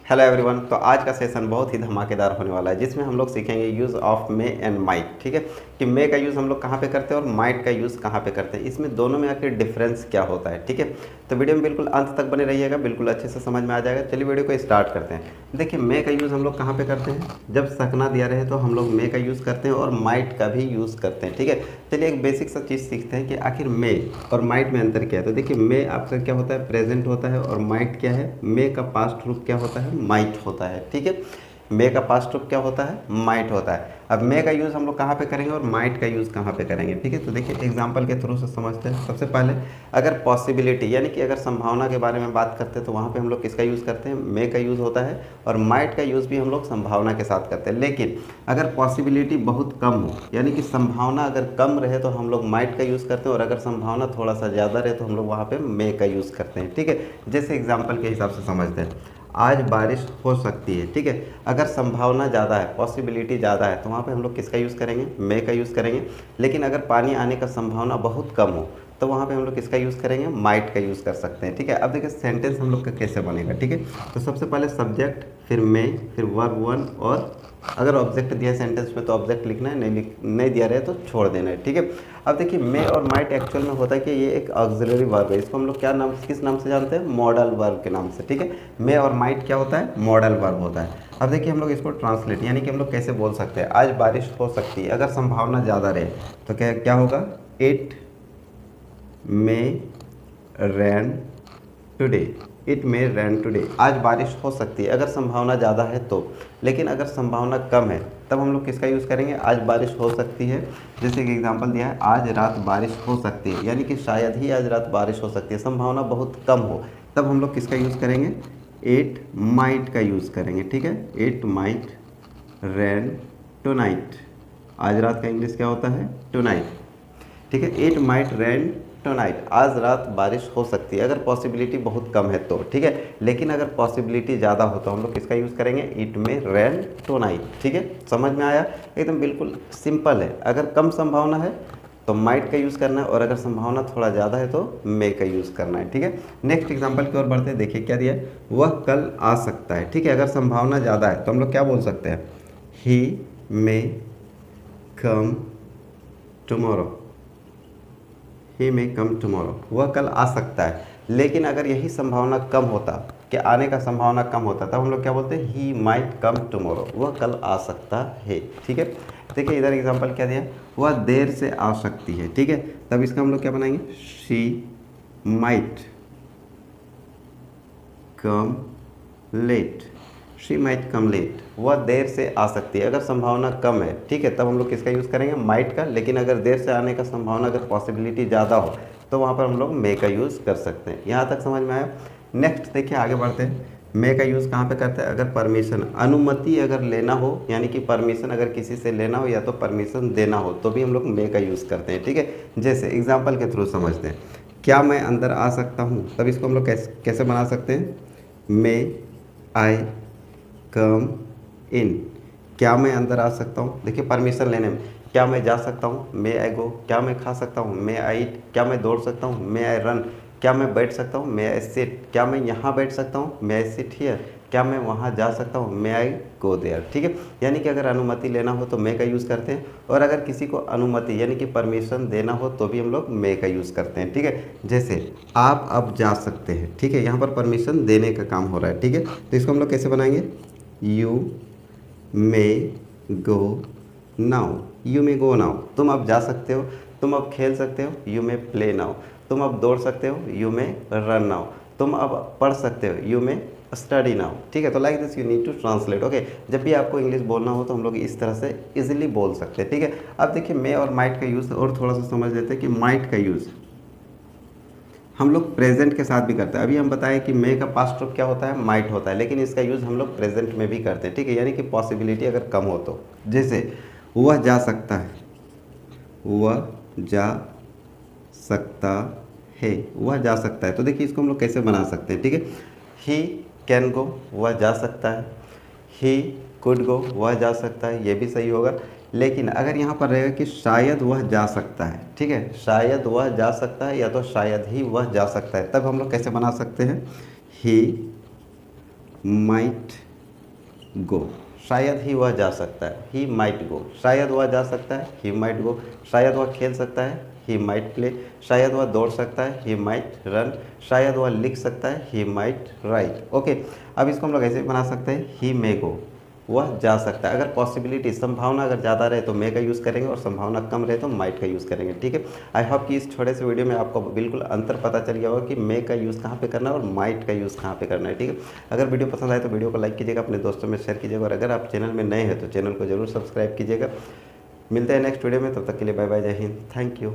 Hello everyone. तो आज का सेशन बहुत ही धमाकेदार होने वाला है जिसमें हम लोग सीखेंगे use of May and might. ठीक है कि मे का यूज़ हम लोग कहाँ पे करते हैं और माइट का यूज़ कहाँ पे करते हैं, इसमें दोनों में आखिर डिफरेंस क्या होता है। ठीक है, तो वीडियो में बिल्कुल अंत तक बने रहिएगा, बिल्कुल अच्छे से समझ में आ जाएगा। चलिए वीडियो को स्टार्ट करते हैं। देखिए मे का यूज़ हम लोग कहाँ पे करते हैं, जब सकना दिया रहे तो हम लोग मे का यूज़ करते हैं और माइट का भी यूज़ करते हैं। ठीक है, चलिए एक बेसिक सा चीज़ सीखते हैं कि आखिर मे और माइट में अंतर क्या है। तो देखिए मे आपका क्या होता है, प्रेजेंट होता है, और माइट क्या है, मे का पास्ट रूप क्या होता है, माइट होता है। ठीक है, मे का पास्ट रूप क्या होता है, माइट होता है। अब मे का यूज़ हम लोग कहाँ पे करेंगे और माइट का यूज़ कहाँ पे करेंगे। ठीक है, तो देखिए एग्जांपल के थ्रू से समझते हैं। सबसे पहले अगर पॉसिबिलिटी यानी कि अगर संभावना के बारे में बात करते हैं तो वहाँ पे हम लोग किसका यूज़ करते हैं, मे का यूज़ होता है, और माइट का यूज़ भी हम लोग संभावना के साथ करते हैं। लेकिन अगर पॉसिबिलिटी बहुत कम हो यानी कि संभावना अगर कम रहे तो हम लोग माइट का यूज़ करते हैं, और अगर संभावना थोड़ा सा ज़्यादा रहे तो हम लोग वहाँ पे मे का यूज़ करते हैं। ठीक है, जैसे एग्जांपल के हिसाब से समझते हैं, आज बारिश हो सकती है। ठीक है, अगर संभावना ज़्यादा है, पॉसिबिलिटी ज़्यादा है, तो वहाँ पे हम लोग किसका यूज़ करेंगे, मे का यूज़ करेंगे। लेकिन अगर पानी आने का संभावना बहुत कम हो तो वहाँ पे हम लोग किसका यूज़ करेंगे, माइट का यूज़ कर सकते हैं। ठीक है, अब देखिए सेंटेंस हम लोग का कैसे बनेगा। ठीक है, तो सबसे पहले सब्जेक्ट, फिर मे, फिर वर्ब वन, और अगर ऑब्जेक्ट दिया है सेंटेंस में तो ऑब्जेक्ट लिखना है, नहीं दिया रहे तो छोड़ देना है। ठीक है, अब देखिए मे और माइट एक्चुअल में होता है कि ये एक ऑक्सिलरी वर्ब है। इसको हम लोग क्या नाम, किस नाम से जानते हैं, मॉडल वर्ब के नाम से। ठीक है, मे और माइट क्या होता है, मॉडल वर्ब होता है। अब देखिए हम लोग इसको ट्रांसलेट यानी कि हम लोग कैसे बोल सकते हैं, आज बारिश हो सकती है। अगर संभावना ज़्यादा रहे तो क्या क्या होगा, it may rain today, it may rain today, आज बारिश हो सकती है अगर संभावना ज़्यादा है तो। लेकिन अगर संभावना कम है तब हम लोग किसका यूज़ करेंगे, आज बारिश हो सकती है। जैसे कि एग्जांपल दिया है, आज रात बारिश हो सकती है, यानी कि शायद ही आज रात बारिश हो सकती है, संभावना बहुत कम हो, तब हम लोग किसका यूज़ करेंगे, इट माइट का यूज़ करेंगे। ठीक है, it might rain tonight, आज रात का इंग्लिश क्या होता है, टू नाइट। ठीक है, it might rain tonight, आज रात बारिश हो सकती है अगर पॉसिबिलिटी बहुत कम है तो। ठीक है, लेकिन अगर पॉसिबिलिटी ज़्यादा हो तो हम लोग किसका यूज़ करेंगे, इट में रेन टू नाइट। ठीक है, समझ में आया, एकदम बिल्कुल सिंपल है। अगर कम संभावना है तो माइट का यूज़ करना है, और अगर संभावना थोड़ा ज़्यादा है तो मे का यूज़ करना है। ठीक है, नेक्स्ट एग्जाम्पल की ओर बढ़ते हैं। देखिए क्या दिया है, वह कल आ सकता है। ठीक है, अगर संभावना ज़्यादा है तो हम लोग क्या बोल सकते हैं, ही मे कम टुमारो, ही मे कम टुमारो, वह कल आ सकता है। लेकिन अगर यही संभावना कम होता कि आने का संभावना कम होता तब हम लोग क्या बोलते हैं, ही माइट कम टुमारो, वह कल आ सकता है। ठीक है, देखिए इधर एग्जांपल क्या दिया, वह देर से आ सकती है। ठीक है, तब इसका हम लोग क्या बनाएंगे, she might come late, she might come late, वह देर से आ सकती है अगर संभावना कम है। ठीक है, तब हम लोग किसका यूज़ करेंगे, माइट का। लेकिन अगर देर से आने का संभावना, अगर पॉसिबिलिटी ज़्यादा हो तो वहाँ पर हम लोग मे का यूज़ कर सकते हैं। यहाँ तक समझ में आया। नेक्स्ट देखिए आगे बढ़ते हैं, मे का यूज़ कहाँ पे करते हैं, अगर परमिशन, अनुमति अगर लेना हो, यानी कि परमिशन अगर किसी से लेना हो या तो परमिशन देना हो तो भी हम लोग मे का यूज़ करते हैं। ठीक है, जैसे एग्जाम्पल के थ्रू समझते हैं, क्या मैं अंदर आ सकता हूँ, तब इसको हम लोग कैसे कैसे बना सकते हैं, मे आई कम इन, क्या मैं अंदर आ सकता हूँ। देखिए परमिशन लेने में, क्या मैं जा सकता हूँ, मे आई गो, क्या मैं खा सकता हूँ, मे आई ईट, क्या मैं दौड़ सकता हूँ, मे आई रन, क्या मैं बैठ सकता हूँ, मे आई सिट, क्या मैं यहाँ बैठ सकता हूँ, मे आई सिट हियर, क्या मैं वहाँ जा सकता हूँ, मे आई गो देयर। ठीक है, यानी कि अगर अनुमति लेना हो तो मे का यूज़ करते हैं, और अगर किसी को अनुमति यानी कि परमिशन देना हो तो भी हम लोग मे का यूज़ करते हैं। ठीक है, जैसे आप अब जा सकते हैं। ठीक है, यहाँ पर परमिशन देने का काम हो रहा है। ठीक है, तो इसको हम लोग कैसे बनाएंगे, you may go now, you may go now, तुम अब जा सकते हो, तुम अब खेल सकते हो, यू मे प्ले नाउ, तुम अब दौड़ सकते हो, यू मे रन नाउ, तुम अब पढ़ सकते हो, यू मे स्टडी नाउ। ठीक है, तो like this you need to translate. Okay, जब भी आपको इंग्लिश बोलना हो तो हम लोग इस तरह से इजीली बोल सकते हैं। ठीक है, अब देखिए मे और माइट का यूज़ और थोड़ा सा समझ लेते हैं कि माइट का यूज़ हम लोग प्रेजेंट के साथ भी करते हैं। अभी हम बताएं कि मे का पास्ट रूप क्या होता है, माइट होता है, लेकिन इसका यूज़ हम लोग प्रेजेंट में भी करते हैं। ठीक है, यानी कि पॉसिबिलिटी अगर कम हो तो, जैसे वह जा सकता है, वह जा सकता है, वह जा सकता है, तो देखिए इसको हम लोग कैसे बना सकते हैं। ठीक है, ही कैन गो, वह जा सकता है, ही कुड गो, वह जा सकता है, ये भी सही होगा। लेकिन अगर यहाँ पर रहेगा कि शायद वह जा सकता है, ठीक है, शायद वह जा सकता है या तो शायद ही वह जा सकता है, तब हम लोग कैसे बना सकते हैं, ही माइट गो, शायद ही वह जा सकता है, ही माइट गो, शायद वह जा सकता है, ही माइट गो, शायद वह खेल सकता है, ही माइट प्ले, शायद वह दौड़ सकता है, ही माइट रन, शायद वह लिख सकता है, ही माइट राइट। ओके, अब इसको हम लोग ऐसे बना सकते हैं, ही मे गो, वह जा सकता है। अगर पॉसिबिलिटी संभावना अगर ज़्यादा रहे तो मे का यूज़ करेंगे और संभावना कम रहे तो माइट का यूज़ करेंगे। ठीक है, आई होप कि इस छोटे से वीडियो में आपको बिल्कुल अंतर पता चल गया होगा कि मे का यूज़ कहाँ पे करना है और माइट का यूज़ कहाँ पे करना है। ठीक है, अगर वीडियो पसंद आए तो वीडियो को लाइक कीजिएगा, अपने दोस्तों में शेयर कीजिएगा और अगर आप चैनल में नए हैं तो चैनल को जरूर सब्सक्राइब कीजिएगा। मिलते हैं नेक्स्ट वीडियो में, तब तक के लिए बाय बाय, जय हिंद, थैंक यू।